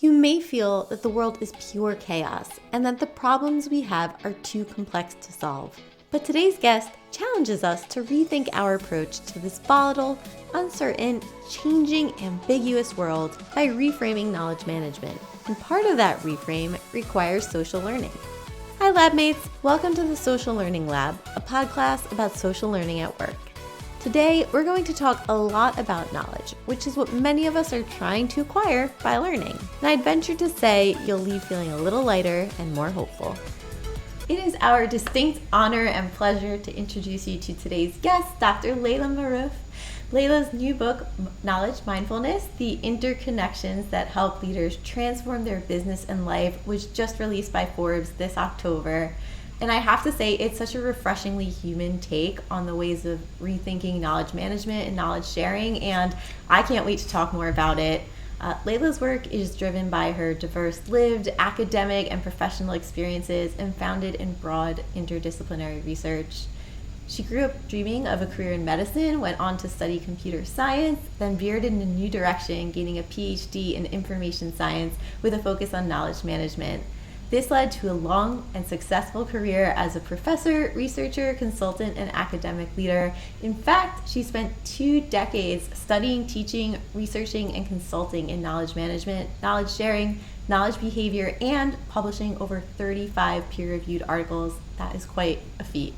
You may feel that the world is pure chaos and that the problems we have are too complex to solve. But today's guest challenges us to rethink our approach to this volatile, uncertain, changing, ambiguous world by reframing knowledge management. And part of that reframe requires social learning. Hi lab mates, welcome to the Social Learning Lab, a podcast about social learning at work. Today, we're going to talk a lot about knowledge, which is what many of us are trying to acquire by learning. And I'd venture to say you'll leave feeling a little lighter and more hopeful. It is our distinct honor and pleasure to introduce you to today's guest, Dr. Laila Marouf. Laila's new book, Knowledge Mindfulness, The Interconnections That Help Leaders Transform Their Business and Life, was just released by Forbes this October. And I have to say, it's such a refreshingly human take on the ways of rethinking knowledge management and knowledge sharing, and I can't wait to talk more about it. Laila's work is driven by her diverse lived, academic, and professional experiences and founded in broad interdisciplinary research. She grew up dreaming of a career in medicine, went on to study computer science, then veered in a new direction, gaining a PhD in information science with a focus on knowledge management. This led to a long and successful career as a professor, researcher, consultant, and academic leader. In fact, she spent 2 decades studying, teaching, researching, and consulting in knowledge management, knowledge sharing, knowledge behavior, and publishing over 35 peer-reviewed articles. That is quite a feat.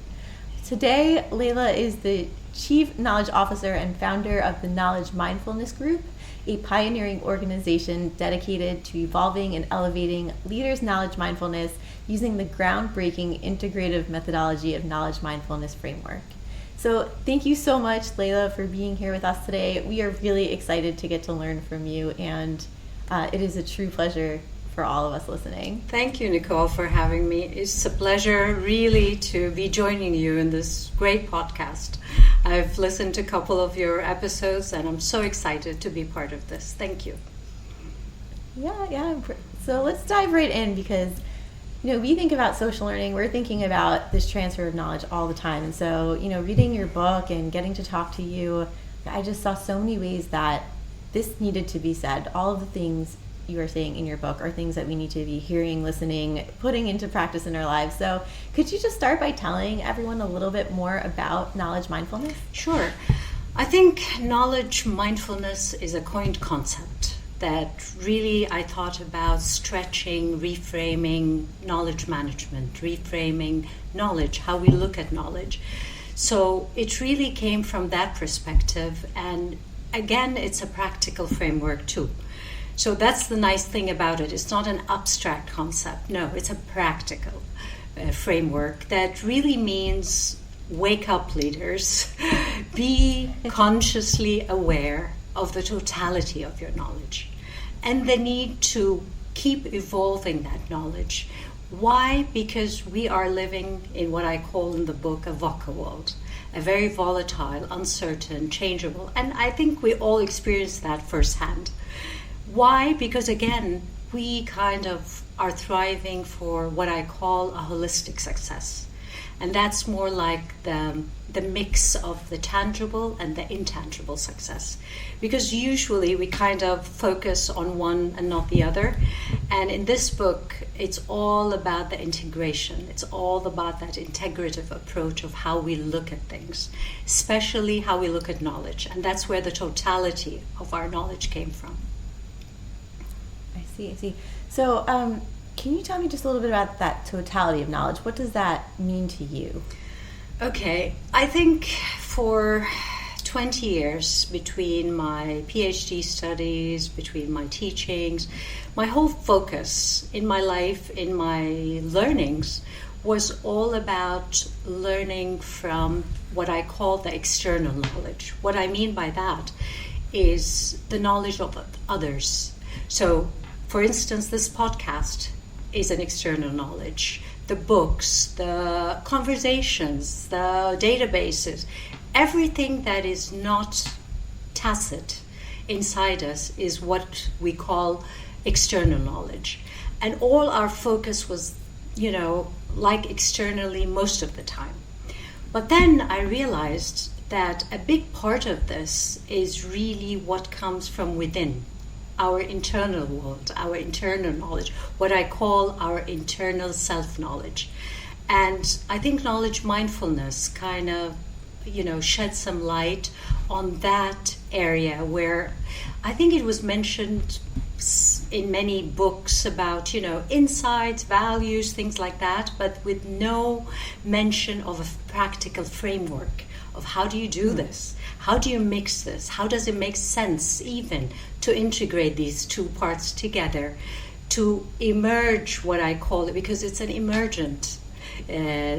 Today, Laila is the Chief Knowledge Officer and founder of the Knowledge Mindfulness Group, a pioneering organization dedicated to evolving and elevating leaders' knowledge mindfulness using the groundbreaking integrative methodology of knowledge mindfulness framework. So thank you so much, Laila, for being here with us today. We are really excited to get to learn from you, and it is a true pleasure for all of us listening. Thank you, Nicole, for having me. It's a pleasure really to be joining you in this great podcast. I've listened to a couple of your episodes and I'm so excited to be part of this. Thank you. Yeah. So let's dive right in because, we think about social learning, we're thinking about this transfer of knowledge all the time. And so, reading your book and getting to talk to you, I just saw so many ways that this needed to be said. All of the things you are saying in your book are things that we need to be hearing, listening, putting into practice in our lives. So could you just start by telling everyone a little bit more about knowledge mindfulness? Sure. I think knowledge mindfulness is a coined concept that really I thought about stretching, reframing knowledge management, reframing knowledge, how we look at knowledge. So it really came from that perspective. And again, it's a practical framework too. So that's the nice thing about it. It's not an abstract concept. No, it's a practical framework that really means wake up, leaders. Be consciously aware of the totality of your knowledge and the need to keep evolving that knowledge. Why? Because we are living in what I call in the book a VUCA world, a very volatile, uncertain, changeable. And I think we all experience that firsthand. Why? Because again, we kind of are thriving for what I call a holistic success. And that's more like the mix of the tangible and the intangible success. Because usually we kind of focus on one and not the other. And in this book, it's all about the integration. It's all about that integrative approach of how we look at things, especially how we look at knowledge. And that's where the totality of our knowledge came from. I see. So can you tell me just a little bit about that totality of knowledge? What does that mean to you? Okay, I think for 20 years between my PhD studies, between my teachings, my whole focus in my life, in my learnings, was all about learning from what I call the external knowledge. What I mean by that is the knowledge of others. So, for instance, this podcast is an external knowledge. The books, the conversations, the databases, everything that is not tacit inside us is what we call external knowledge. And all our focus was, like externally most of the time. But then I realized that a big part of this is really what comes from within our internal world, our internal knowledge, what I call our internal self-knowledge. And I think knowledge mindfulness kind of, shed some light on that area where I think it was mentioned in many books about, insights, values, things like that, but with no mention of a practical framework of how do you do this? How do you mix this? How does it make sense even to integrate these two parts together to emerge what I call it, because it's an emergent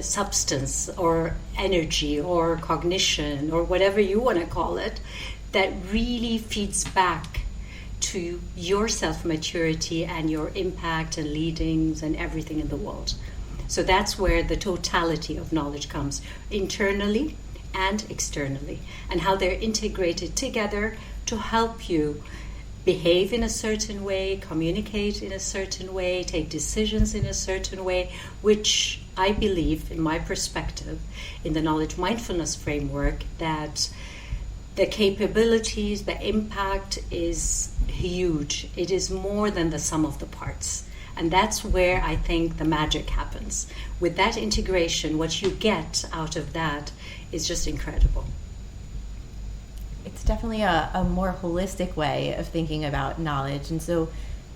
substance or energy or cognition or whatever you want to call it, that really feeds back to your self-maturity and your impact and leadings and everything in the world. So that's where the totality of knowledge comes, internally and externally, and how they're integrated together to help you behave in a certain way, communicate in a certain way, take decisions in a certain way, which I believe, in my perspective, in the knowledge mindfulness framework, that the capabilities, the impact is huge. It is more than the sum of the parts. And that's where I think the magic happens. With that integration, what you get out of that is just incredible. It's definitely a more holistic way of thinking about knowledge. And so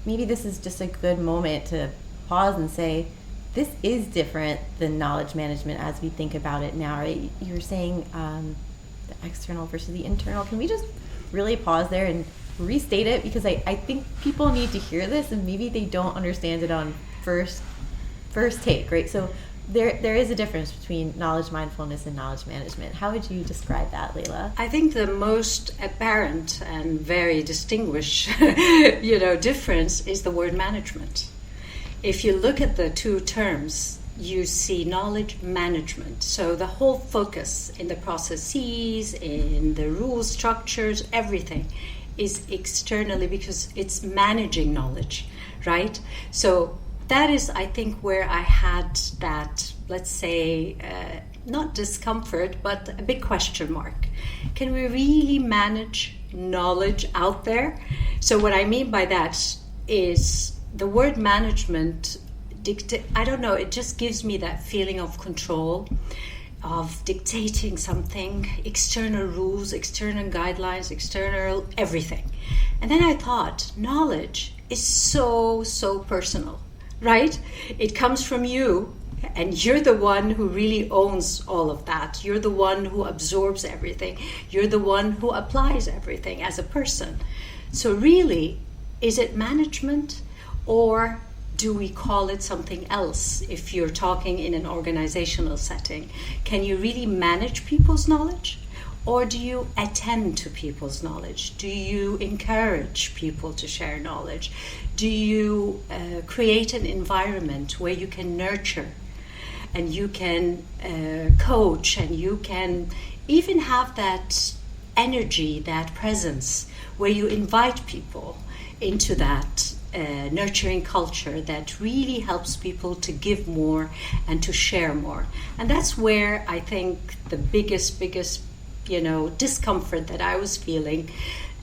maybe this is just a good moment to pause and say, this is different than knowledge management as we think about it now, right? You're saying the external versus the internal. Can we just really pause there and restate it? Because I think people need to hear this and maybe they don't understand it on first take, right? So there is a difference between knowledge mindfulness and knowledge management. How would you describe that, Laila? I think the most apparent and very distinguished difference is the word management. If you look at the two terms, you see knowledge management. So the whole focus in the processes, in the rules, structures, everything is externally, because it's managing knowledge, right? So that is, I think, where I had that, let's say, not discomfort, but a big question mark. Can we really manage knowledge out there? So what I mean by that is the word management, I don't know, it just gives me that feeling of control, of dictating something, external rules, external guidelines, external everything. And then I thought, knowledge is so personal, right? It comes from you, and you're the one who really owns all of that. You're the one who absorbs everything. You're the one who applies everything as a person. So really, is it management, or do we call it something else if you're talking in an organizational setting? Can you really manage people's knowledge? Or do you attend to people's knowledge? Do you encourage people to share knowledge? Do you create an environment where you can nurture and you can coach and you can even have that energy, that presence, where you invite people into that nurturing culture that really helps people to give more and to share more? And that's where I think the biggest discomfort that I was feeling.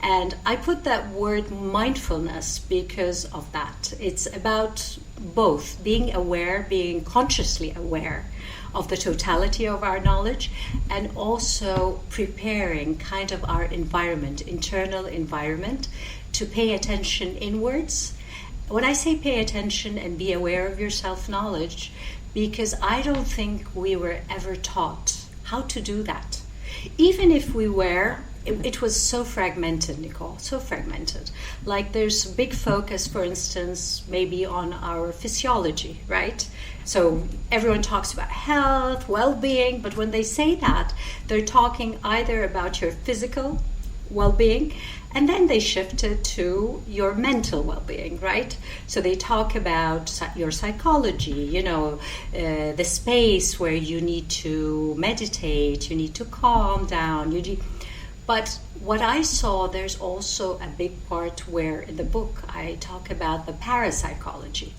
And I put that word mindfulness because of that. It's about both being aware, being consciously aware of the totality of our knowledge, and also preparing kind of our environment, internal environment, to pay attention inwards. When I say pay attention and be aware of your self-knowledge, because I don't think we were ever taught how to do that. Even if we were, it was so fragmented, Nicole, so fragmented. Like there's a big focus, for instance, maybe on our physiology, right? So everyone talks about health, well-being, but when they say that, they're talking either about your physical well-being, and then they shift it to your mental well-being, right? So they talk about your psychology, the space where you need to meditate, you need to calm down. But what I saw, there's also a big part where in the book I talk about the parapsychology.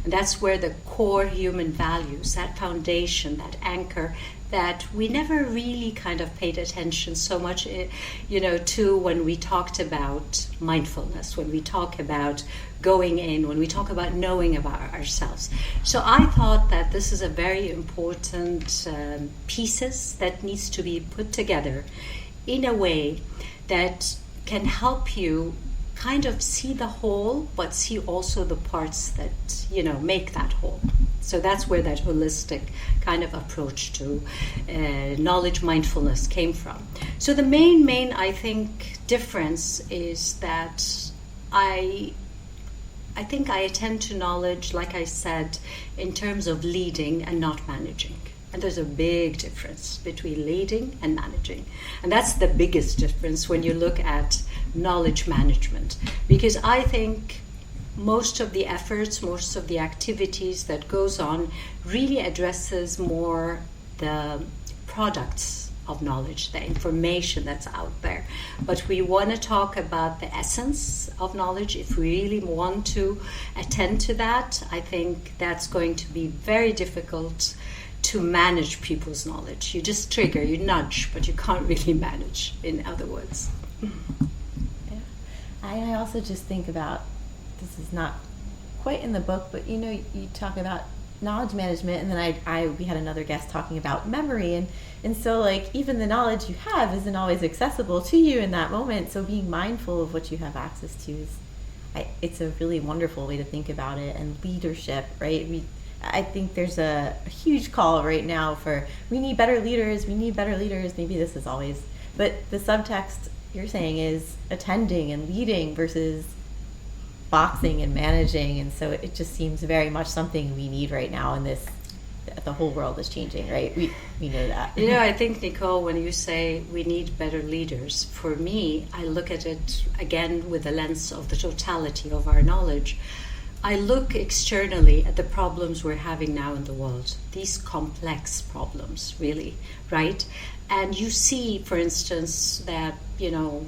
And that's where the core human values, that foundation, that anchor, that we never really kind of paid attention so much, to when we talked about mindfulness, when we talk about going in, when we talk about knowing about ourselves. So I thought that this is a very important pieces that needs to be put together in a way that can help you kind of see the whole, but see also the parts that, make that whole. So that's where that holistic kind of approach to knowledge mindfulness came from. So the main, I think, difference is that I think I attend to knowledge, like I said, in terms of leading and not managing. And there's a big difference between leading and managing. And that's the biggest difference when you look at knowledge management. Because I think most of the efforts, most of the activities that goes on really addresses more the products of knowledge, the information that's out there. But we want to talk about the essence of knowledge. If we really want to attend to that, I think that's going to be very difficult to manage people's knowledge. You just trigger, you nudge, but you can't really manage, in other words. Yeah. I also just think about, this is not quite in the book, but you talk about knowledge management, and then we had another guest talking about memory, and so like even the knowledge you have isn't always accessible to you in that moment. So being mindful of what you have access to it's a really wonderful way to think about it. And leadership, right? I think there's a huge call right now for we need better leaders. Maybe this is always, but the subtext you're saying is attending and leading versus boxing and managing. And so it just seems very much something we need right now in this, the whole world is changing, right? We know that. I think, Nicole, when you say we need better leaders, for me, I look at it again with the lens of the totality of our knowledge. I look externally at the problems we're having now in the world, these complex problems, really, right? And you see, for instance, that,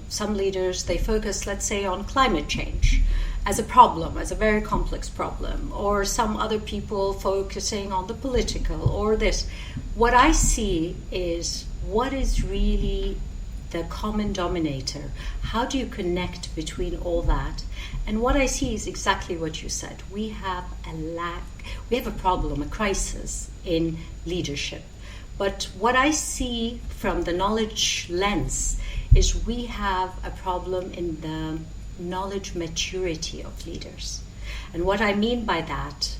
some leaders, they focus, let's say, on climate change as a problem, as a very complex problem, or some other people focusing on the political or this. What I see is what is really the common denominator. How do you connect between all that? And what I see is exactly what you said. We have a problem, a crisis in leadership. But what I see from the knowledge lens is we have a problem in the knowledge maturity of leaders. And what I mean by that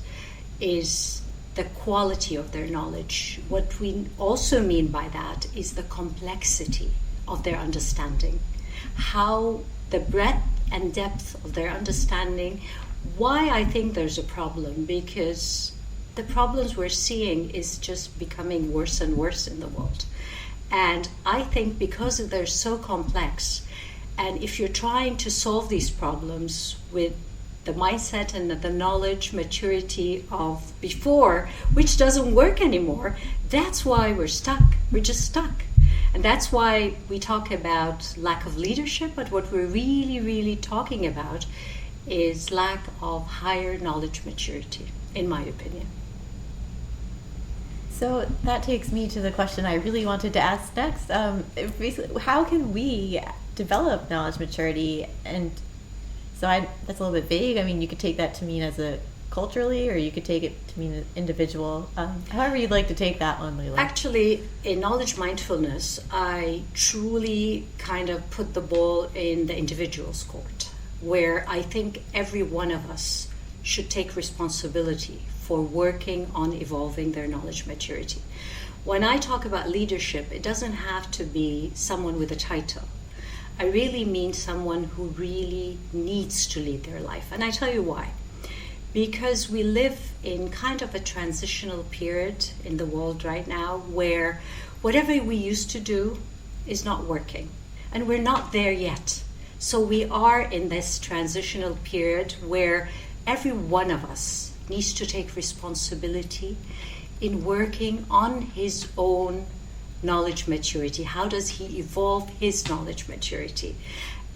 is the quality of their knowledge. What we also mean by that is the complexity of their understanding, how the breadth and depth of their understanding. Why I think there's a problem, because the problems we're seeing is just becoming worse and worse in the world. And I think because they're so complex, and if you're trying to solve these problems with the mindset and the knowledge maturity of before, which doesn't work anymore, that's why we're stuck. We're just stuck. And that's why we talk about lack of leadership, but what we're really, really talking about is lack of higher knowledge maturity, in my opinion. So that takes me to the question I really wanted to ask next. How can we develop knowledge maturity? And so that's a little bit vague. I mean, you could take that to mean as a culturally, or you could take it to mean an individual. However you'd like to take that one, Laila. Actually, in knowledge mindfulness, I truly kind of put the ball in the individual's court, where I think every one of us should take responsibility for working on evolving their knowledge maturity. When I talk about leadership, it doesn't have to be someone with a title. I really mean someone who really needs to lead their life. And I tell you why. Because we live in kind of a transitional period in the world right now where whatever we used to do is not working. And we're not there yet. So we are in this transitional period where every one of us needs to take responsibility in working on his own knowledge maturity? How does he evolve his knowledge maturity?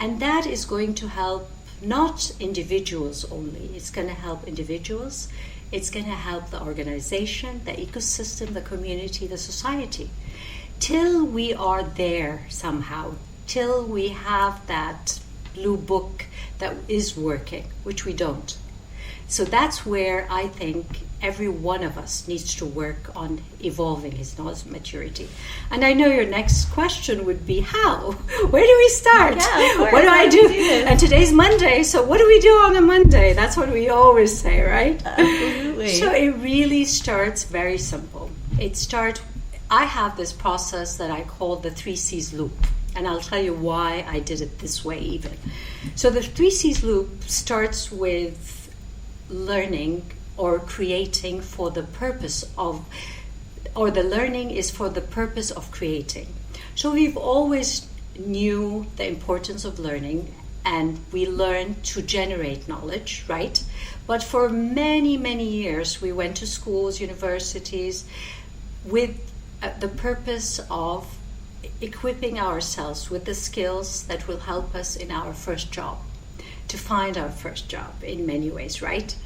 And that is going to help not individuals only. It's going to help individuals. It's going to help the organization, the ecosystem, the community, the society. Till we are there somehow, till we have that blue book that is working, which we don't. So that's where I think every one of us needs to work on evolving his knowledge maturity. And I know your next question would be, how? Where do we start? Yeah, what do I do? And today's Monday, so what do we do on a Monday? That's what we always say, right? Absolutely. So it really starts very simple. I have this process that I call the 3 C's loop. And I'll tell you why I did it this way even. So the 3 C's loop starts with learning or creating for the purpose of, or the learning is for the purpose of creating. So we've always knew the importance of learning, and we learn to generate knowledge, right? But for many, many years, we went to schools, universities, with the purpose of equipping ourselves with the skills that will help us in our first job, to find our first job in many ways, right?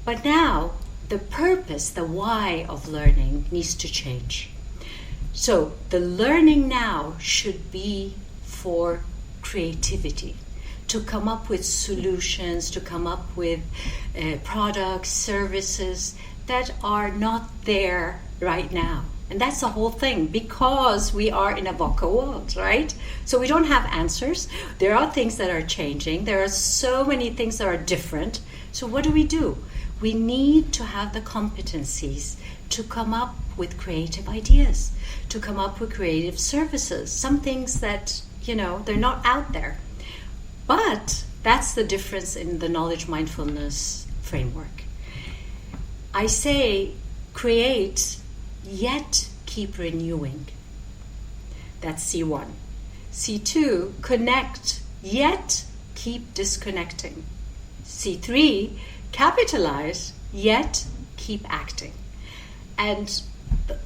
But now the purpose, the why of learning needs to change. So the learning now should be for creativity, to come up with solutions, to come up with products, services that are not there right now. And that's the whole thing, because we are in a VUCA world, right? So we don't have answers. There are things that are changing. There are so many things that are different. So what do? We need to have the competencies to come up with creative ideas, to come up with creative services, some things that, they're not out there. But that's the difference in the knowledge mindfulness framework. I say create, yet keep renewing. That's C1. C2, connect, yet keep disconnecting. C3, capitalize, yet keep acting. And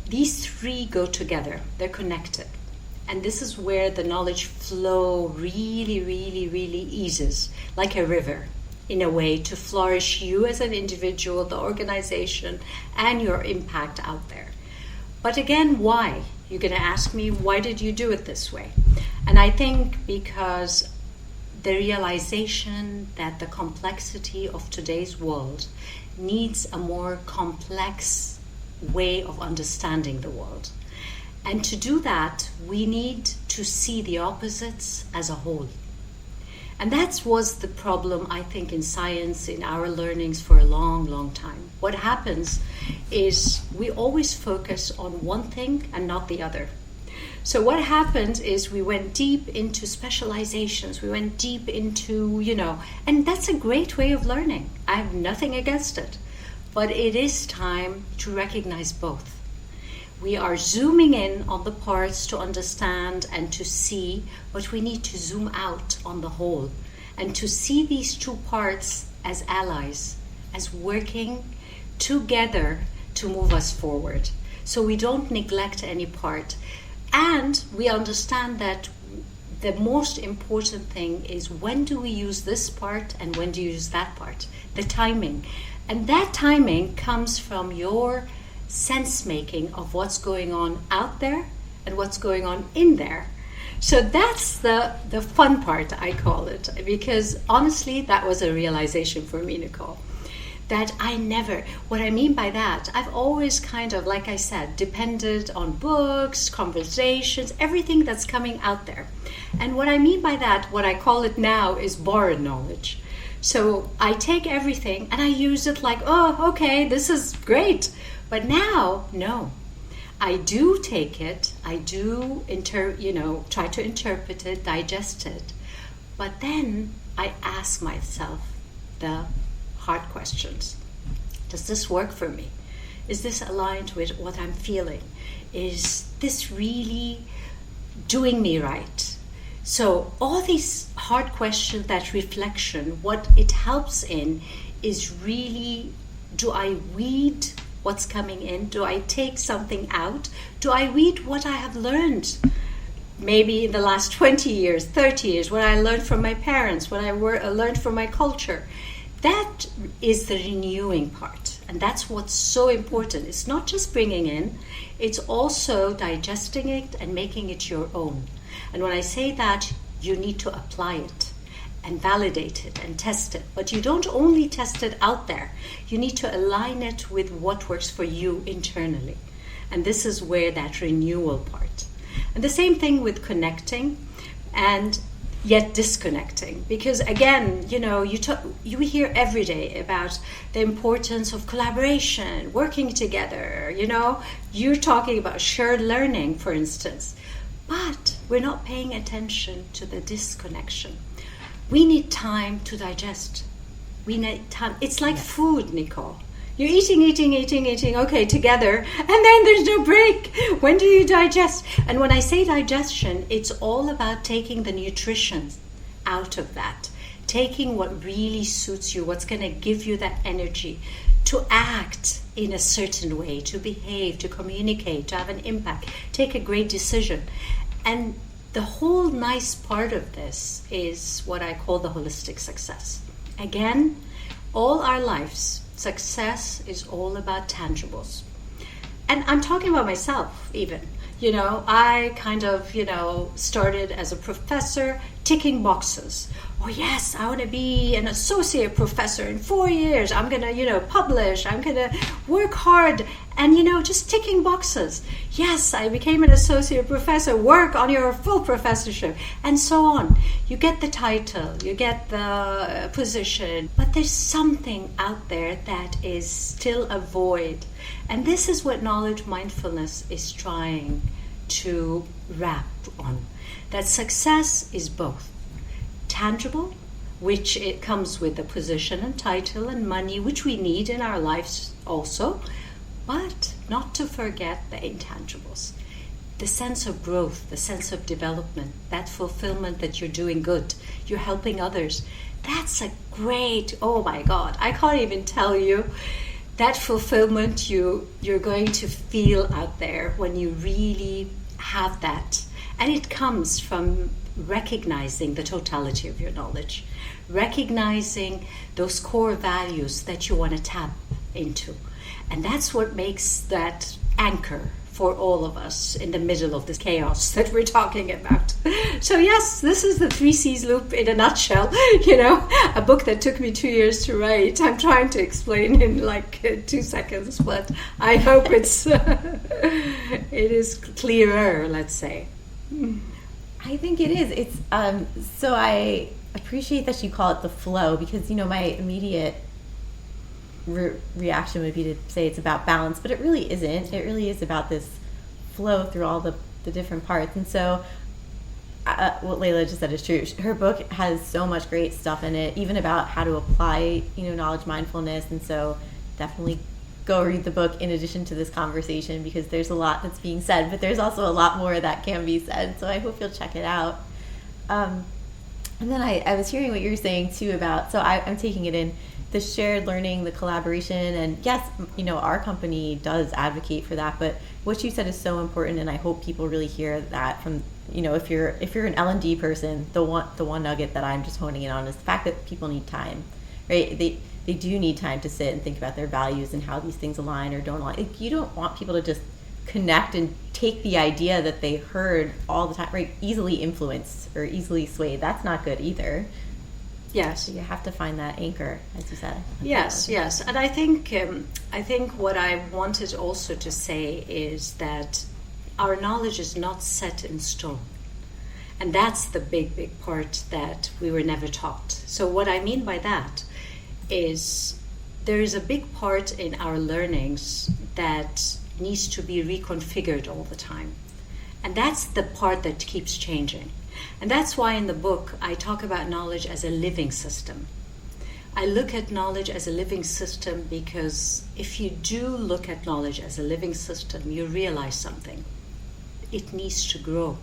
these 3 go together. They're connected. And this is where the knowledge flow really, really, really eases, like a river, in a way, to flourish you as an individual, the organization, and your impact out there. But again, why? You're going to ask me, why did you do it this way? And I think because the realization that the complexity of today's world needs a more complex way of understanding the world. And to do that, we need to see the opposites as a whole. And that was the problem, I think, in science, in our learnings for a long, long time. What happens is we always focus on one thing and not the other. So what happened is we went deep into specializations. We went deep into, and that's a great way of learning. I have nothing against it. But it is time to recognize both. We are zooming in on the parts to understand and to see, but we need to zoom out on the whole and to see these 2 parts as allies, as working together to move us forward. So we don't neglect any part. And we understand that the most important thing is, when do we use this part and when do you use that part? The timing. And that timing comes from your sense making of what's going on out there and what's going on in there. So that's the fun part, I call it, because honestly, that was a realization for me, Nicole, that what I mean by that, I've always kind of, like I said, depended on books, conversations, everything that's coming out there. And what I mean by that, what I call it now, is borrowed knowledge. So I take everything and I use it like, oh, okay, this is great. But now, no. I do take it, I do try to interpret it, digest it. But then I ask myself the hard questions. Does this work for me? Is this aligned with what I'm feeling? Is this really doing me right? So all these hard questions, that reflection, what it helps in is really, do I weed what's coming in? Do I take something out? Do I read what I have learned? Maybe in the last 20 years, 30 years, what I learned from my parents, what I learned from my culture. That is the renewing part. And that's what's so important. It's not just bringing in, it's also digesting it and making it your own. And when I say that, you need to apply it and validate it and test it. But you don't only test it out there. You need to align it with what works for you internally. And this is where that renewal part. And the same thing with connecting and yet disconnecting. Because again, you hear every day about the importance of collaboration, working together, You're talking about shared learning, for instance. But we're not paying attention to the disconnection. We need time to digest. We need time. It's like food, Nicole. You're eating, okay, together, and then there's no break. When do you digest? And when I say digestion, it's all about taking the nutrition out of that, taking what really suits you, what's going to give you that energy to act in a certain way, to behave, to communicate, to have an impact, take a great decision. And the whole nice part of this is what I call the holistic success. Again, all our lives, success is all about tangibles. And I'm talking about myself even. I kind of, started as a professor ticking boxes. Oh yes, I want to be an associate professor in 4 years. I'm going to, publish. I'm going to work hard and, just ticking boxes. Yes, I became an associate professor. Work on your full professorship and so on. You get the title, you get the position, but there's something out there that is still a void. And this is what knowledge mindfulness is trying to wrap on. That success is both tangible, which it comes with the position and title and money, which we need in our lives also, but not to forget the intangibles. The sense of growth, the sense of development, that fulfillment that you're doing good, you're helping others. That's a great, oh my God, I can't even tell you that fulfillment you're going to feel out there when you really have that. And it comes from recognizing the totality of your knowledge, recognizing those core values that you want to tap into. And that's what makes that anchor for all of us in the middle of this chaos that we're talking about. So yes, this is the 3 C's loop in a nutshell, a book that took me 2 years to write. I'm trying to explain in like 2 seconds, but I hope it is clearer, let's say. I think it is. It's so I appreciate that you call it the flow, because my immediate reaction would be to say it's about balance, but it really isn't. It really is about this flow through all the different parts. And so what Laila just said is true. Her book has so much great stuff in it, even about how to apply knowledge mindfulness. And so definitely go read the book in addition to this conversation, because there's a lot that's being said, but there's also a lot more that can be said. So I hope you'll check it out. And then I was hearing what you were saying too about, so I'm taking it in, the shared learning, the collaboration, and yes, our company does advocate for that, but what you said is so important, and I hope people really hear that from, if you're an L&D person, the one nugget that I'm just honing in on is the fact that people need time, right? They do need time to sit and think about their values and how these things align or don't align. You don't want people to just connect and take the idea that they heard all the time, right? Easily influenced or easily swayed. That's not good either. Yes. So you have to find that anchor, as you said. Yes. And I think what I wanted also to say is that our knowledge is not set in stone. And that's the big part that we were never taught. So what I mean by that is there is a big part in our learnings that needs to be reconfigured all the time. And that's the part that keeps changing. And that's why in the book I talk about knowledge as a living system. I look at knowledge as a living system because if you do look at knowledge as a living system, you realize something. It needs to grow.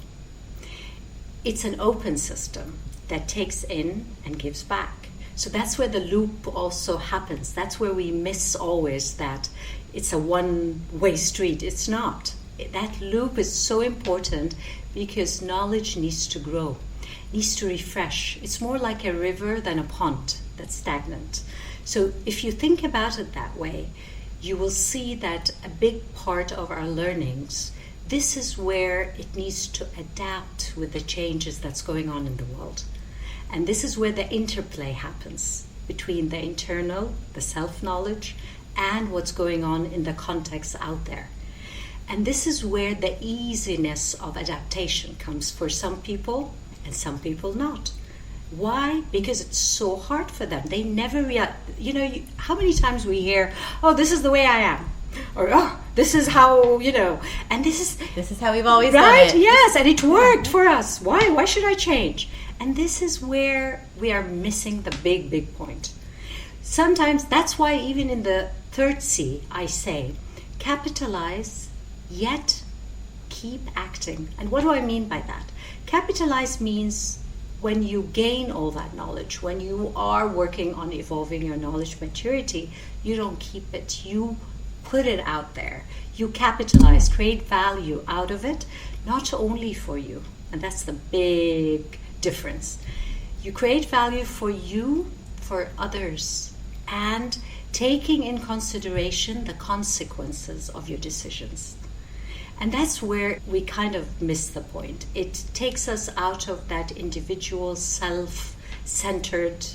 It's an open system that takes in and gives back. So that's where the loop also happens. That's where we miss always that it's a one-way street. It's not. That loop is so important because knowledge needs to grow, needs to refresh. It's more like a river than a pond that's stagnant. So if you think about it that way, you will see that a big part of our learnings, this is where it needs to adapt with the changes that's going on in the world. And this is where the interplay happens between the internal, the self-knowledge, and what's going on in the context out there. And this is where the easiness of adaptation comes for some people and some people not. Why? Because it's so hard for them. They never how many times we hear, oh, this is the way I am. Or, oh, this is how, and this is how we've always done it. Yes, and it worked for us. Why should I change? And this is where we are missing the big point. Sometimes that's why even in the third C, I say, capitalize, yet keep acting. And what do I mean by that? Capitalize means when you gain all that knowledge, when you are working on evolving your knowledge maturity, you don't keep it. You put it out there. You capitalize, create value out of it, not only for you. And that's the big difference. You create value for you, for others, and taking in consideration the consequences of your decisions. And that's where we kind of miss the point. It takes us out of that individual self-centered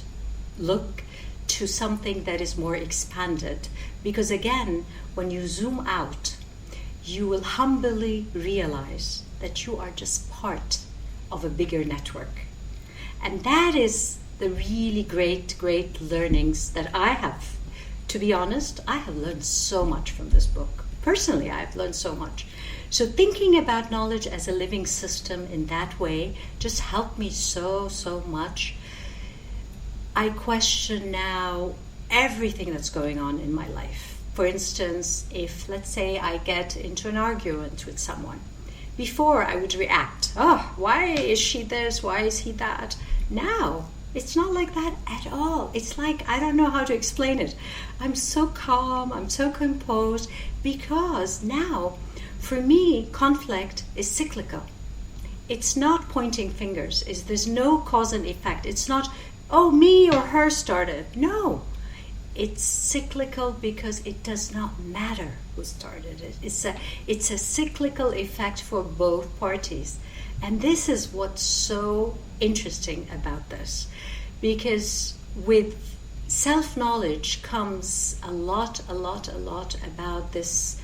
look to something that is more expanded. Because again, when you zoom out, you will humbly realize that you are just part of a bigger network. And that is the really great learnings that I have. To be honest, I have learned so much from this book. Personally, I've learned so much. So thinking about knowledge as a living system in that way just helped me so much. I question now everything that's going on in my life. For instance, if, let's say, I get into an argument with someone, before I would react, oh, why is she this, why is he that? Now, it's not like that at all. It's like, I don't know how to explain it. I'm so calm, I'm so composed, because now, for me, conflict is cyclical. It's not pointing fingers. There's no cause and effect. It's not, oh, me or her started. No. It's cyclical because it does not matter who started it. It's a cyclical effect for both parties. And this is what's so interesting about this. Because with self-knowledge comes a lot about this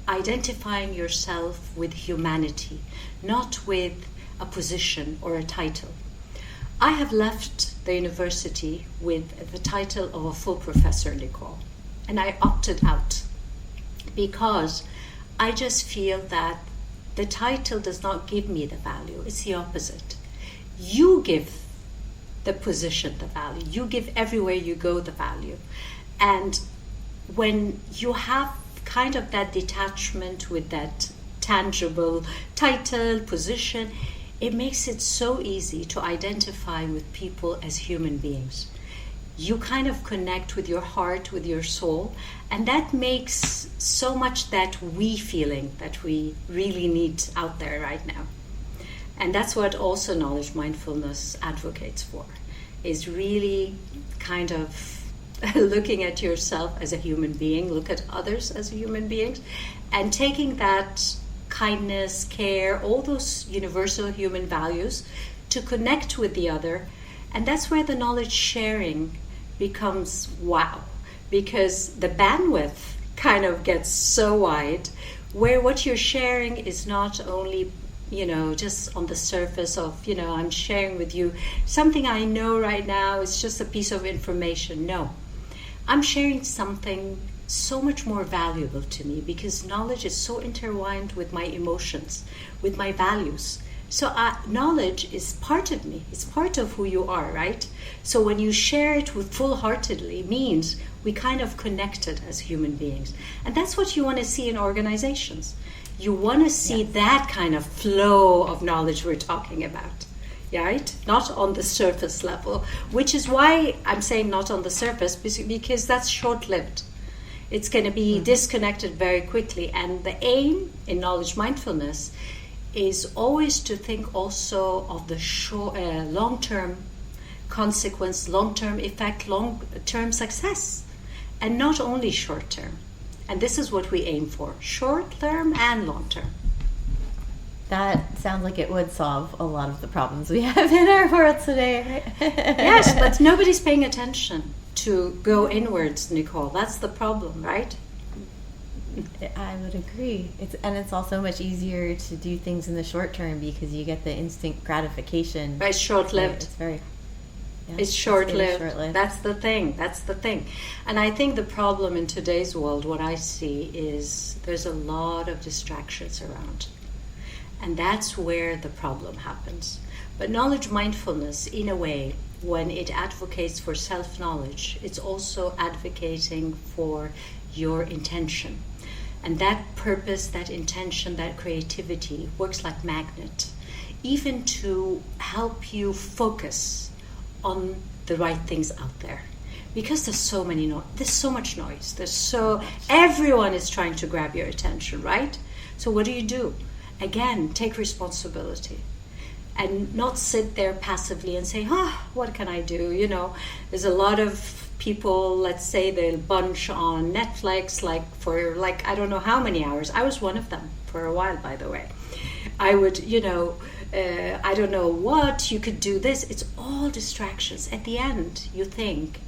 identifying yourself with humanity, not with a position or a title. I have left the university with the title of a full professor, Nicole, and I opted out because I just feel that the title does not give me the value. It's the opposite. You give the position the value. You give everywhere you go the value. And when you have kind of that detachment with that tangible title, position, it makes it so easy to identify with people as human beings. You kind of connect with your heart, with your soul, and that makes so much that we feeling that we really need out there right now. And that's what also knowledge mindfulness advocates for, is really kind of looking at yourself as a human being, look at others as human beings, and taking that kindness, care, all those universal human values to connect with the other. And that's where the knowledge sharing becomes wow, because the bandwidth kind of gets so wide, where what you're sharing is not only just on the surface of, I'm sharing with you something I know right now, it's just a piece of information. No, I'm sharing something so much more valuable to me, because knowledge is so intertwined with my emotions, with my values. So knowledge is part of me. It's part of who you are, right? So when you share it with full-heartedly, means we kind of connected as human beings. And that's what you want to see in organizations. You want to see that kind of flow of knowledge we're talking about. right? Not on the surface level, which is why I'm saying not on the surface, because that's short-lived. It's going to be disconnected very quickly. And the aim in knowledge mindfulness is always to think also of the long-term consequence, long-term effect, long-term success, and not only short-term. And this is what we aim for, short-term and long-term. That sounds like it would solve a lot of the problems we have in our world today, right? Yes, but nobody's paying attention to go inwards, Nicole. That's the problem, right? I would agree. It's also much easier to do things in the short term because you get the instant gratification. It's short-lived. It's very... Yeah, it's short-lived. That's the thing. And I think the problem in today's world, what I see is there's a lot of distractions around. And that's where the problem happens. But knowledge mindfulness, in a way, when it advocates for self-knowledge, it's also advocating for your intention. And that purpose, that intention, that creativity works like magnet, even to help you focus on the right things out there. Because there's so much noise. Everyone is trying to grab your attention, right? So what do? Again, take responsibility. And not sit there passively and say, what can I do? There's a lot of people, let's say they'll bunch on Netflix for I don't know how many hours. I was one of them for a while, by the way. I would, I don't know what, you could do this. It's all distractions. At the end, you think,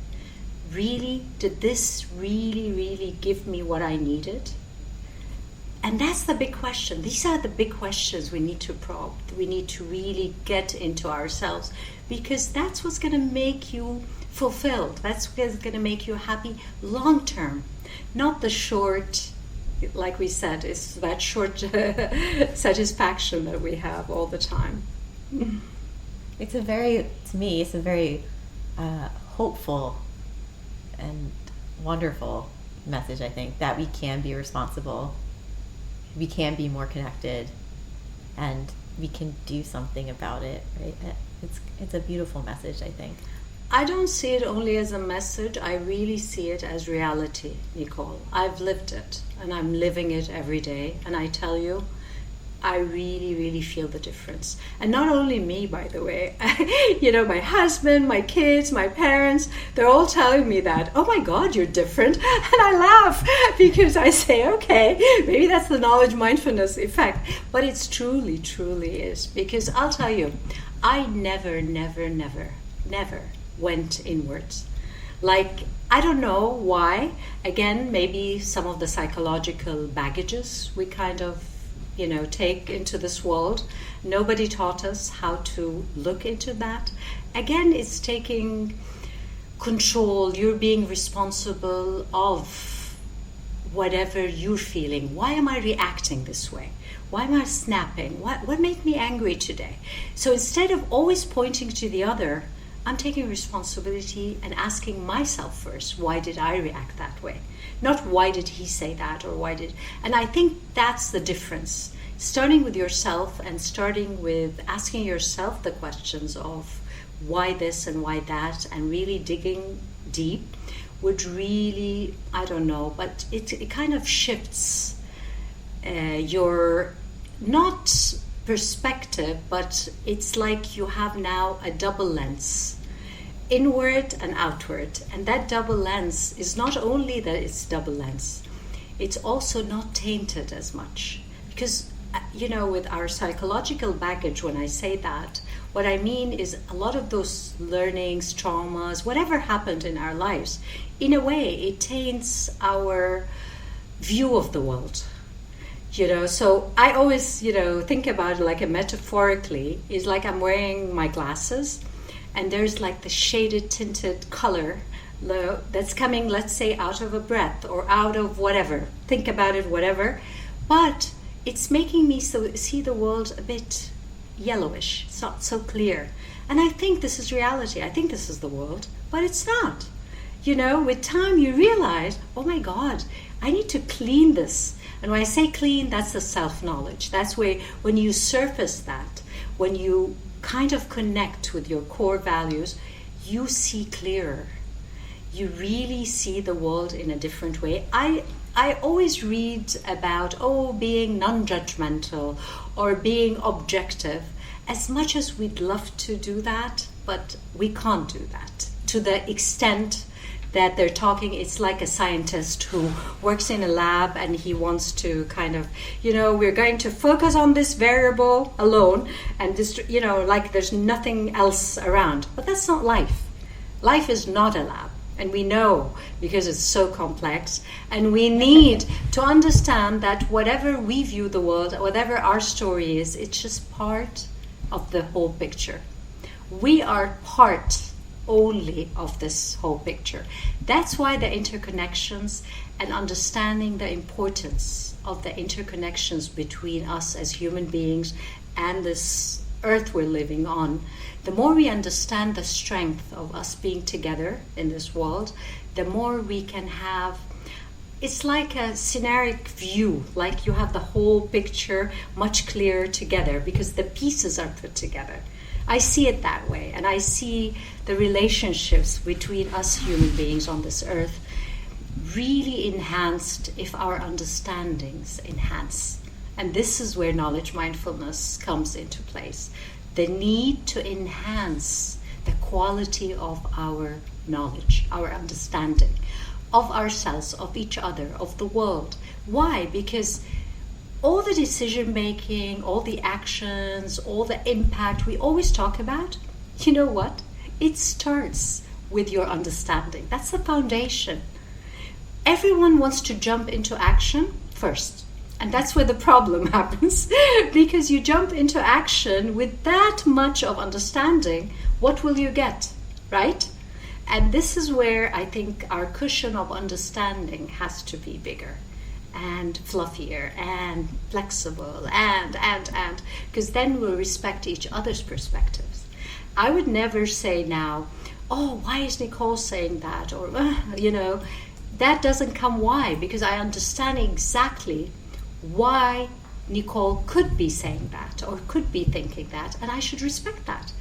really, did this really give me what I needed? And that's the big question. These are the big questions we need to probe. We need to really get into ourselves, because that's what's going to make you fulfilled. That's what's going to make you happy long term, not the short, like we said, it's that short satisfaction that we have all the time. To me, it's a very hopeful and wonderful message, I think, that we can be responsible. We can be more connected, and we can do something about it, right? It's a beautiful message, I think. I don't see it only as a message. I really see it as reality, Nicole. I've lived it, and I'm living it every day. And I tell you, I really feel the difference. And not only me, by the way. My husband, my kids, my parents, they're all telling me that, oh my God, you're different. And I laugh because I say, okay, maybe that's the knowledge mindfulness effect. But it's truly is. Because I'll tell you, I never went inwards. I don't know why. Again, maybe some of the psychological baggages we kind of take into this world. Nobody taught us how to look into that. Again, it's taking control. You're being responsible of whatever you're feeling. Why am I reacting this way? Why am I snapping? What made me angry today? So instead of always pointing to the other, I'm taking responsibility and asking myself first, why did I react that way? Not why did he say that, or and I think that's the difference. Starting with yourself and starting with asking yourself the questions of why this and why that, and really digging deep would really, I don't know, but it kind of shifts your, not perspective, but it's like you have now a double lens. Inward and outward. And that double lens is not only that it's double lens, it's also not tainted as much. Because, with our psychological baggage, when I say that, what I mean is a lot of those learnings, traumas, whatever happened in our lives, in a way, it taints our view of the world. So I always, think about it like a metaphorically, is like I'm wearing my glasses, and there's the shaded tinted color that's coming, let's say, out of a breath or out of whatever. Think about it, whatever. But it's making me see the world a bit yellowish. It's not so clear. And I think this is reality. I think this is the world, but it's not. With time you realize, oh my God, I need to clean this. And when I say clean, that's the self-knowledge. That's where, when you surface that, when you kind of connect with your core values, you see clearer. You really see the world in a different way. I always read about, being non-judgmental or being objective. As much as we'd love to do that, but we can't do that to the extent that they're talking. It's like a scientist who works in a lab and he wants to kind of, we're going to focus on this variable alone and this, like there's nothing else around. But that's not life. Life is not a lab. And we know because it's so complex, and we need to understand that whatever we view the world, whatever our story is, it's just part of the whole picture. We are part only of this whole picture. That's why the interconnections and understanding the importance of the interconnections between us as human beings and this earth we're living on. The more we understand the strength of us being together in this world, the more we can have, it's like a scenaric view, like you have the whole picture much clearer together because the pieces are put together. I see it that way, and I see the relationships between us human beings on this earth really enhanced if our understandings enhance. And this is where knowledge mindfulness comes into place. The need to enhance the quality of our knowledge, our understanding of ourselves, of each other, of the world. Why? Because all the decision making, all the actions, all the impact we always talk about, you know what? It starts with your understanding. That's the foundation. Everyone wants to jump into action first. And that's where the problem happens, because you jump into action with that much of understanding, what will you get, right? And this is where I think our cushion of understanding has to be bigger and fluffier and flexible and, because then we'll respect each other's perspectives. I would never say now, why is Nicole saying that? Or, that doesn't come. Why? Because I understand exactly why Nicole could be saying that or could be thinking that, and I should respect that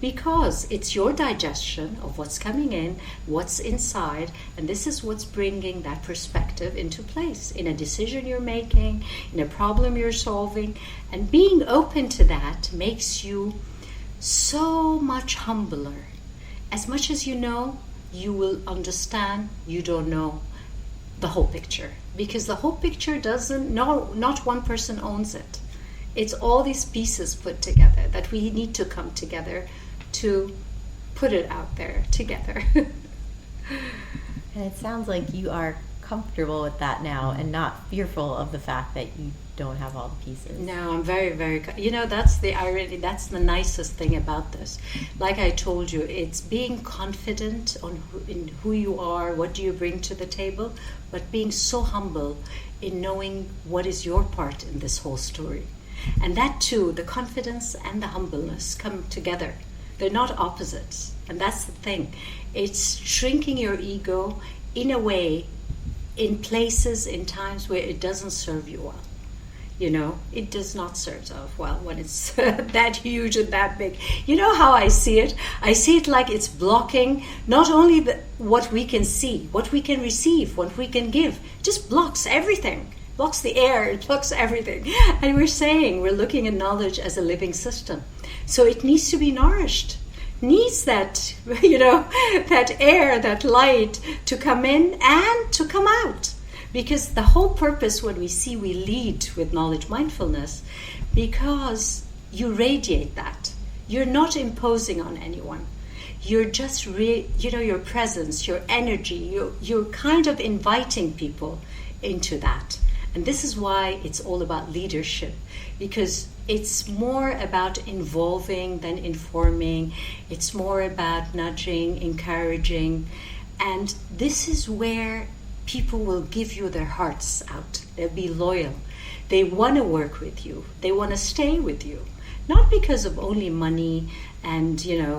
because it's your digestion of what's coming in, what's inside, and this is what's bringing that perspective into place in a decision you're making, in a problem you're solving, and being open to that makes you so much humbler. As much as you know, you will understand you don't know the whole picture, because the whole picture not one person owns it. It's all these pieces put together that we need to come together to put it out there together. And it sounds like you are comfortable with that now and not fearful of the fact that you don't have all the pieces. No, I'm very, very, that's the irony, that's the nicest thing about this. Like I told you, it's being confident in who you are, what do you bring to the table, but being so humble in knowing what is your part in this whole story. And that too, the confidence and the humbleness come together. They're not opposites. And that's the thing. It's shrinking your ego in a way, in places, in times where it doesn't serve you well. It does not serve us well when it's that huge and that big. You know how I see it? I see it like it's blocking not only what we can see, what we can receive, what we can give. It just blocks everything. Blocks the air, it blocks everything. And we're looking at knowledge as a living system. So it needs to be nourished. Needs that, that air, that light to come in and to come out. Because the whole purpose when we lead with knowledge mindfulness, because you radiate that. You're not imposing on anyone. You're just, your presence, your energy, you're kind of inviting people into that. And this is why it's all about leadership, because it's more about involving than informing. It's more about nudging, encouraging. And this is where people will give you their hearts out. They'll be loyal. They want to work with you. They want to stay with you. Not because of only money and,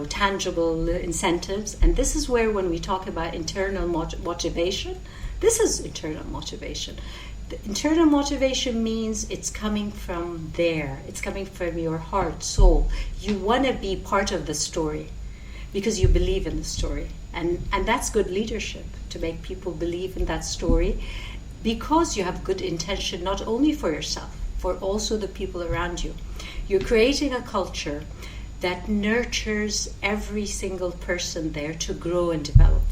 tangible incentives. And this is where when we talk about internal motivation, this is internal motivation. The internal motivation means it's coming from there. It's coming from your heart, soul. You want to be part of the story because you believe in the story. And that's good leadership, to make people believe in that story, because you have good intention, not only for yourself, for also the people around you. You're creating a culture that nurtures every single person there to grow and develop.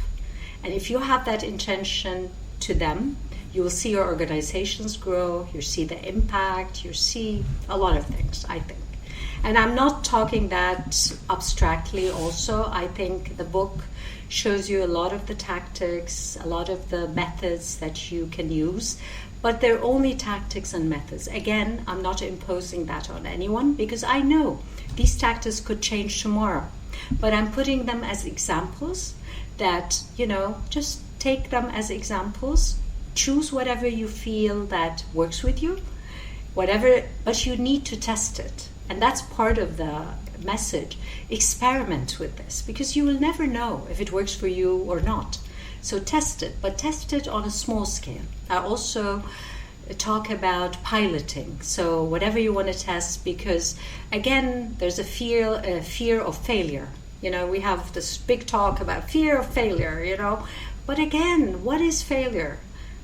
And if you have that intention to them, you will see your organizations grow, you see the impact, you see a lot of things, I think. And I'm not talking that abstractly also. I think the book shows you a lot of the tactics, a lot of the methods that you can use, but they're only tactics and methods. Again, I'm not imposing that on anyone because I know these tactics could change tomorrow. But I'm putting them as examples that, just take them as examples. Choose whatever you feel that works with you, but you need to test it. And that's part of the message. Experiment with this, because you will never know if it works for you or not. So test it, but test it on a small scale. I also talk about piloting. So whatever you want to test, because again, there's a fear of failure. We have this big talk about fear of failure, But again, what is failure?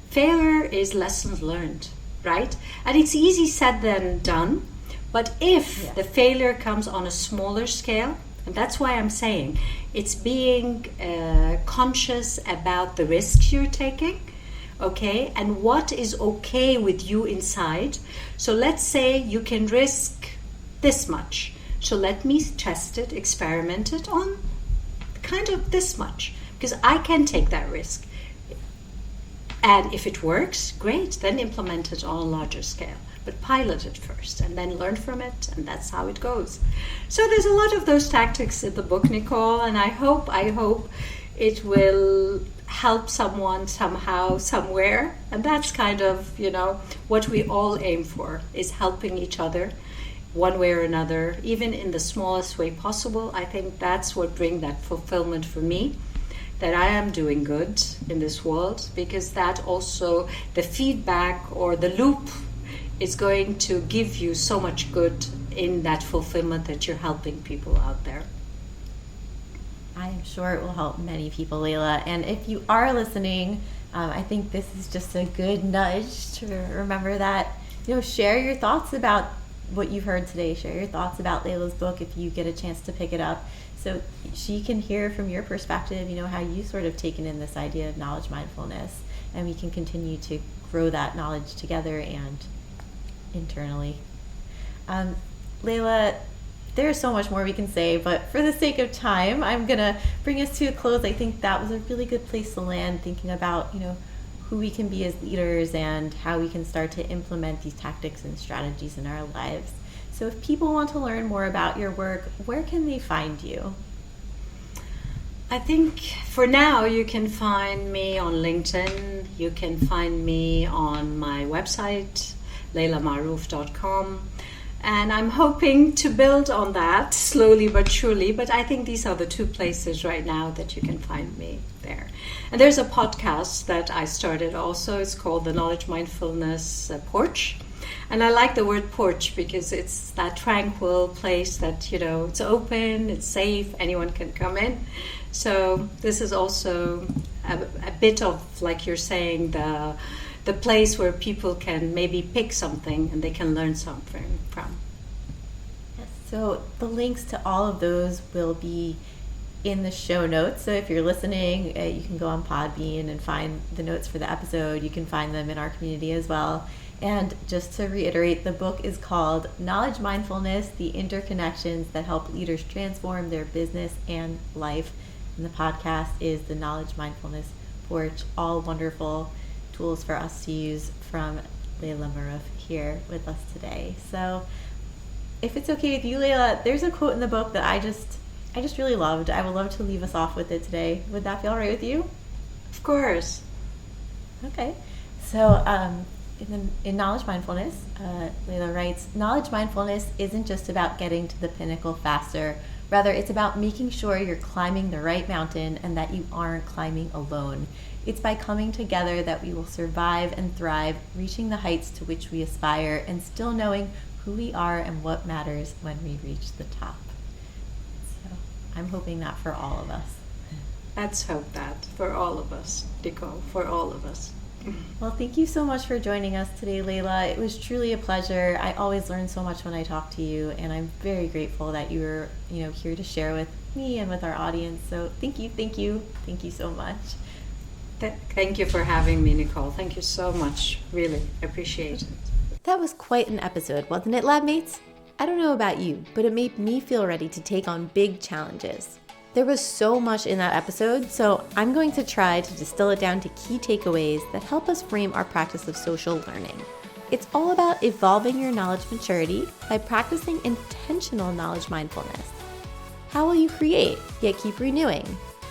Failure is lessons learned, right? And it's easy said than done. But if the failure comes on a smaller scale, and that's why I'm saying it's being conscious about the risks you're taking, okay, and what is okay with you inside. So let's say you can risk this much. So let me test it, experiment it on kind of this much, because I can take that risk. And if it works, great, then implement it on a larger scale. But pilot it first and then learn from it, and that's how it goes. So there's a lot of those tactics in the book, Nicole, and I hope it will help someone somehow, somewhere. And that's kind of, what we all aim for, is helping each other one way or another, even in the smallest way possible. I think that's what brings that fulfillment for me, that I am doing good in this world, because that also, the feedback or the loop is going to give you so much good in that fulfillment that you're helping people out there. I am sure it will help many people, Laila. And if you are listening, I think this is just a good nudge to remember that, share your thoughts about what you've heard today. Share your thoughts about Laila's book if you get a chance to pick it up, so she can hear from your perspective, how you sort of taken in this idea of knowledge mindfulness, and we can continue to grow that knowledge together and internally. Laila, there's so much more we can say, but for the sake of time, I'm gonna bring us to a close. I think that was a really good place to land, thinking about who we can be as leaders and how we can start to implement these tactics and strategies in our lives. So if people want to learn more about your work, where can they find you? I think for now you can find me on LinkedIn. You can find me on my website, lailamarouf.com. And I'm hoping to build on that slowly but surely. But I think these are the two places right now that you can find me there. And there's a podcast that I started also. It's called the Knowledge Mindfulness Porch. And I like the word porch because it's that tranquil place that, it's open, it's safe, anyone can come in. So this is also a bit of, like you're saying, the place where people can maybe pick something and they can learn something from. Yes, so the links to all of those will be in the show notes. So if you're listening, you can go on Podbean and find the notes for the episode. You can find them in our community as well. And just to reiterate, the book is called Knowledge Mindfulness, the Interconnections that Help Leaders Transform Their Business and Life. And the podcast is the Knowledge Mindfulness Porch, all wonderful tools for us to use from Laila Marouf here with us today. So if it's okay with you, Laila, there's a quote in the book that I just really loved. I would love to leave us off with it today. Would that be all right with you? Of course. Okay. So in Knowledge Mindfulness, Laila writes, knowledge mindfulness isn't just about getting to the pinnacle faster Rather, it's about making sure you're climbing the right mountain and that you aren't climbing alone. It's by coming together that we will survive and thrive, reaching the heights to which we aspire and still knowing who we are and what matters when we reach the top. So I'm hoping that for all of us. Let's hope that for all of us, Nicole, for all of us. Well, thank you so much for joining us today, Laila. It was truly a pleasure. I always learn so much when I talk to you, and I'm very grateful that you're, here to share with me and with our audience. So thank you so much. Thank you for having me, Nicole. Thank you so much. Really appreciate it. That was quite an episode, wasn't it, lab mates? I don't know about you, but it made me feel ready to take on big challenges. There was so much in that episode, so I'm going to try to distill it down to key takeaways that help us frame our practice of social learning. It's all about evolving your knowledge maturity by practicing intentional knowledge mindfulness. How will you create, yet keep renewing?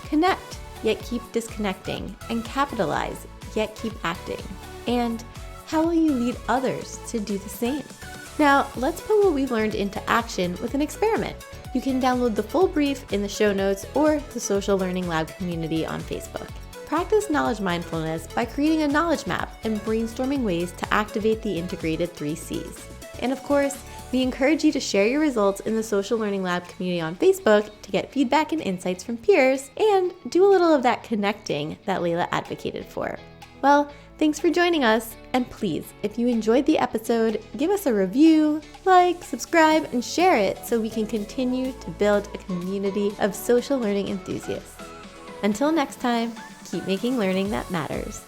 Connect, yet keep disconnecting? And capitalize, yet keep acting? And how will you lead others to do the same? Now, let's put what we've learned into action with an experiment. You can download the full brief in the show notes or the Social Learning Lab community on Facebook. Practice knowledge mindfulness by creating a knowledge map and brainstorming ways to activate the integrated 3 C's. And of course, we encourage you to share your results in the Social Learning Lab community on Facebook to get feedback and insights from peers and do a little of that connecting that Laila advocated for. Well, thanks for joining us, and please, if you enjoyed the episode, give us a review, like, subscribe, and share it so we can continue to build a community of social learning enthusiasts. Until next time, keep making learning that matters.